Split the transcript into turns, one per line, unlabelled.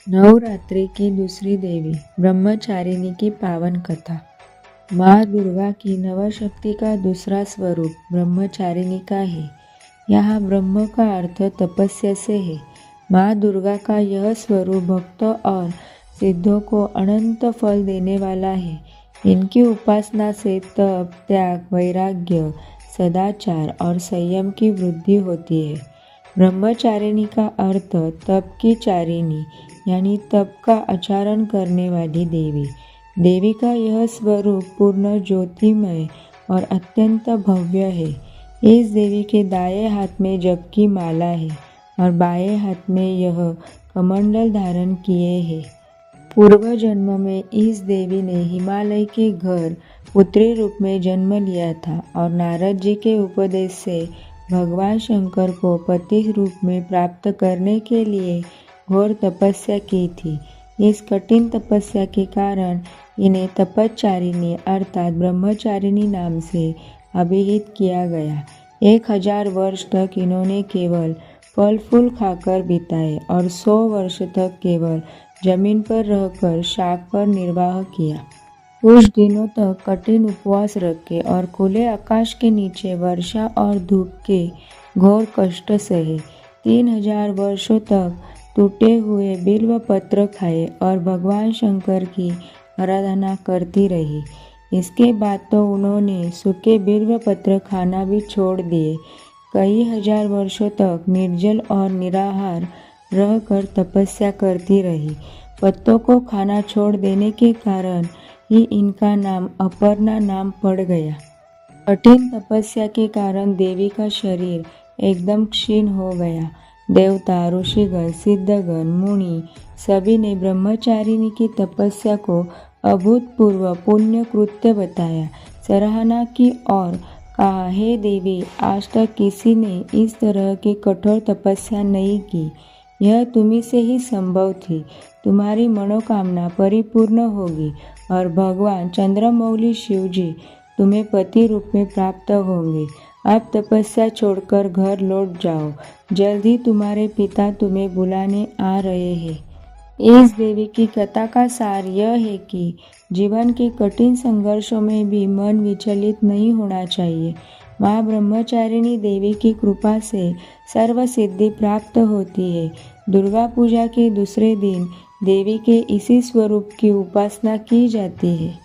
नवरात्रि की दूसरी देवी ब्रह्मचारिणी की पावन कथा। माँ दुर्गा की नवशक्ति का दूसरा स्वरूप ब्रह्मचारिणी का है। यहाँ ब्रह्म का अर्थ तपस्या से है। माँ दुर्गा का यह स्वरूप भक्तों और सिद्धों को अनंत फल देने वाला है। इनकी उपासना से तप, त्याग, वैराग्य, सदाचार और संयम की वृद्धि होती है। ब्रह्मचारिणी का अर्थ तप की चारिणी यानी तप का आचरण करने वाली देवी। देवी का यह स्वरूप पूर्ण ज्योतिमय और अत्यंत भव्य है। इस देवी के दाएं हाथ में जप की माला है और बाएं हाथ में यह कमंडल धारण किए है। पूर्व जन्म में इस देवी ने हिमालय के घर पुत्री रूप में जन्म लिया था और नारद जी के उपदेश से भगवान शंकर को पति रूप में प्राप्त करने के लिए घोर तपस्या की थी। इस कठिन तपस्या के कारण इन्हें तपश्चारिणी अर्थात ब्रह्मचारिणी नाम से अभिहित किया गया। 1000 वर्ष तक इन्होंने केवल फल फूल खाकर बिताए और 100 वर्ष तक केवल जमीन पर रहकर शाक पर निर्वाह किया। कुछ दिनों तक कठिन उपवास रखे और खुले आकाश के नीचे वर्षा और धूप के घोर कष्ट सहे। 3000 वर्षों तक टूटे हुए बिल्व पत्र खाए और भगवान शंकर की आराधना करती रही। इसके बाद तो उन्होंने सूखे बिल्व पत्र खाना भी छोड़ दिए। कई हजार वर्षों तक निर्जल और निराहार रहकर तपस्या करती रही। पत्तों को खाना छोड़ देने के कारण ही इनका नाम अपर्णा नाम पड़ गया। कठिन तपस्या के कारण देवी का शरीर एकदम क्षीण हो गया। देवता, ऋषिगण, सिद्धगण, मुनि सभी ने ब्रह्मचारिणी की तपस्या को अभूतपूर्व पुण्य कृत्य बताया, सराहना की और कहा, हे देवी, आज तक किसी ने इस तरह की कठोर तपस्या नहीं की। यह तुम्ही से ही संभव थी। तुम्हारी मनोकामना परिपूर्ण होगी और भगवान चंद्रमौली शिवजी तुम्हें पति रूप में प्राप्त होंगे। अब तपस्या छोड़कर घर लौट जाओ। जल्द ही तुम्हारे पिता तुम्हें बुलाने आ रहे हैं। इस देवी की कथा का सार यह है कि जीवन के कठिन संघर्षों में भी मन विचलित नहीं होना चाहिए। माँ ब्रह्मचारिणी देवी की कृपा से सर्व सिद्धि प्राप्त होती है। दुर्गा पूजा के दूसरे दिन देवी के इसी स्वरूप की उपासना की जाती है।